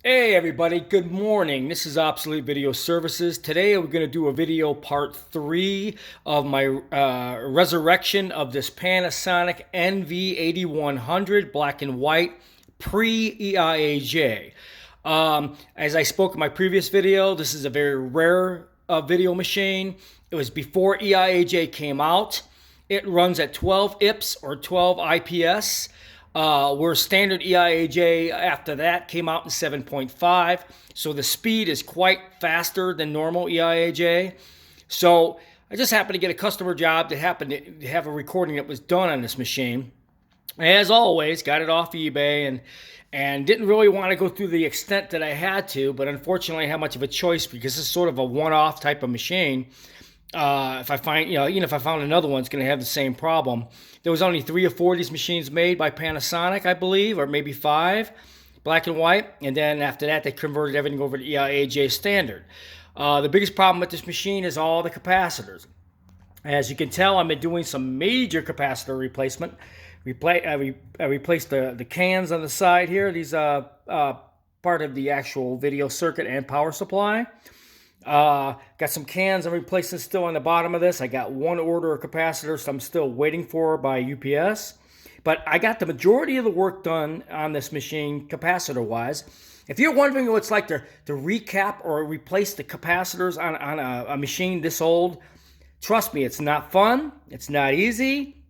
Hey everybody, good morning. This is Obsolete Video Services. Today we're going to do a video part 3 of my resurrection of this Panasonic Nv-8100 black and white pre-EIAJ. As I spoke in my previous video, this is a very rare video machine. It was before EIAJ came out. It runs at 12 IPS or 12 IPS. Where standard EIAJ after that came out in 7.5. So the speed is quite faster than normal EIAJ. So I just happened to get a customer job that happened to have a recording that was done on this machine. As always, got it off eBay and didn't really want to go through the extent that I had to, but unfortunately I had much of a choice because this is sort of a one-off type of machine. If I find, even if I found another one, it's going to have the same problem. There was only 3 or 4 of these machines made by Panasonic, I believe, or maybe 5, black and white. And then after that, they converted everything over to EIAJ standard. The biggest problem with this machine is all the capacitors. As you can tell, I've been doing some major capacitor replacement. I replaced the cans on the side here. These are part of the actual video circuit and power supply. Got some cans I'm replacing still on the bottom of this. I got one order of capacitors I'm still waiting for by UPS. But I got the majority of the work done on this machine capacitor-wise. If you're wondering what it's like to recap or replace the capacitors on a machine this old, trust me, it's not fun. It's not easy.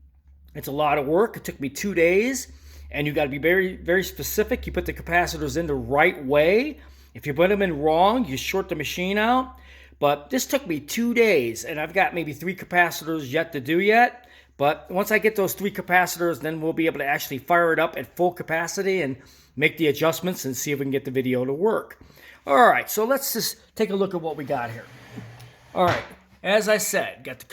It's a lot of work. It took me 2 days. And you got to be very, very specific. You put the capacitors in the right way. If you put them in wrong, you short the machine out. But this took me 2 days, and I've got maybe 3 capacitors yet to do yet. But once I get those 3 capacitors, then we'll be able to actually fire it up at full capacity and make the adjustments and see if we can get the video to work. All right, so let's just take a look at what we got here. All right, as I said, got the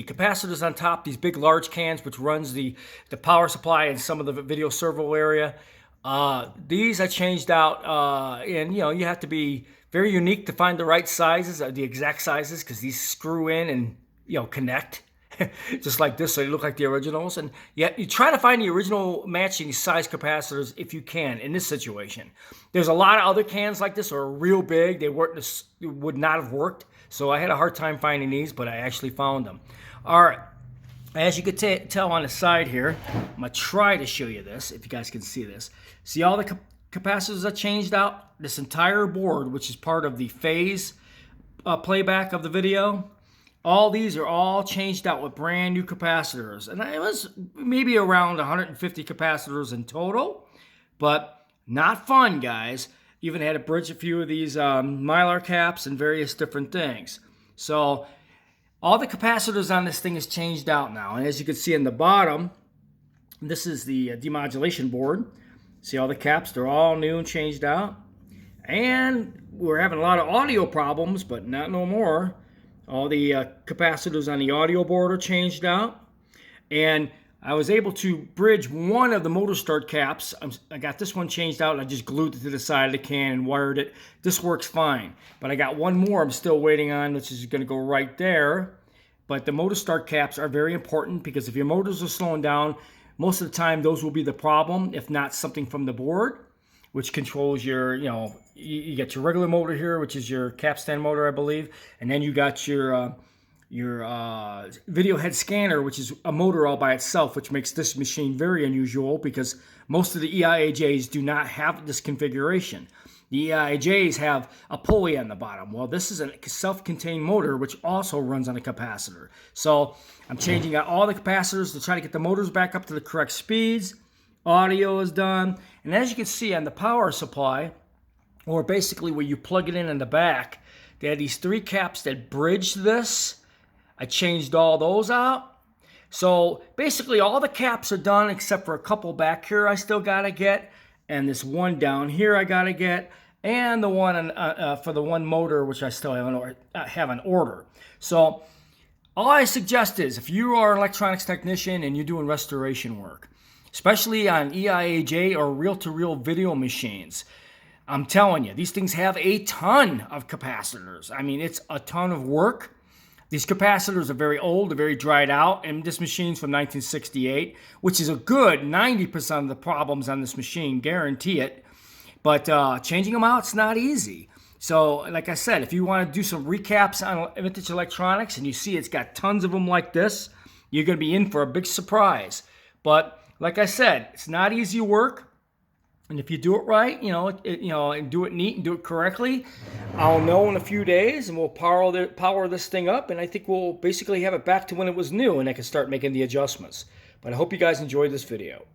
capacitors on top, these big large cans, which runs the power supply and some of the video servo area. These I changed out, and you have to be very unique to find the right sizes, the exact sizes, because these screw in and connect just like this, so they look like the originals. And yet you try to find the original matching size capacitors if you can in this situation. There's a lot of other cans like this that are real big. They would not have worked, so I had a hard time finding these, but I actually found them. All right. As you can tell on the side here, I'm going to try to show you this, if you guys can see this. See all the capacitors I changed out? This entire board, which is part of the phase playback of the video, all these are all changed out with brand new capacitors. And it was maybe around 150 capacitors in total, but not fun, guys. Even had to bridge a few of these Mylar caps and various different things. So all the capacitors on this thing is changed out now. And as you can see in the bottom, this is the demodulation board. See all the caps, they're all new and changed out. And we're having a lot of audio problems, but not no more. All the capacitors on the audio board are changed out. And I was able to bridge one of the motor start caps. I got this one changed out and I just glued it to the side of the can and wired it. This works fine. But I got one more I'm still waiting on, which is going to go right there. But the motor start caps are very important because if your motors are slowing down, most of the time those will be the problem, if not something from the board, which controls your, you get your regular motor here, which is your capstan motor, I believe. And then you got your video head scanner, which is a motor all by itself, which makes this machine very unusual because most of the EIAJs do not have this configuration. The EIAJs have a pulley on the bottom. Well, this is a self-contained motor, which also runs on a capacitor. So I'm changing out all the capacitors to try to get the motors back up to the correct speeds. Audio is done. And as you can see on the power supply, or basically where you plug it in the back, they had these 3 caps that bridge this. I changed all those out. So basically all the caps are done except for a couple back here I still got to get. And this one down here I got to get. And the one for the one motor, which I still have an order. So all I suggest is if you are an electronics technician and you're doing restoration work, especially on EIAJ or reel-to-reel video machines, I'm telling you, these things have a ton of capacitors. I mean, it's a ton of work. These capacitors are very old, they're very dried out, and this machine's from 1968, which is a good 90% of the problems on this machine, guarantee it. But changing them out, it's not easy. So, like I said, if you want to do some recaps on vintage electronics and you see it's got tons of them like this, you're going to be in for a big surprise. But like I said, it's not easy work. And if you do it right, and do it neat and do it correctly, I'll know in a few days, and we'll power this thing up, and I think we'll basically have it back to when it was new, and I can start making the adjustments. But I hope you guys enjoyed this video.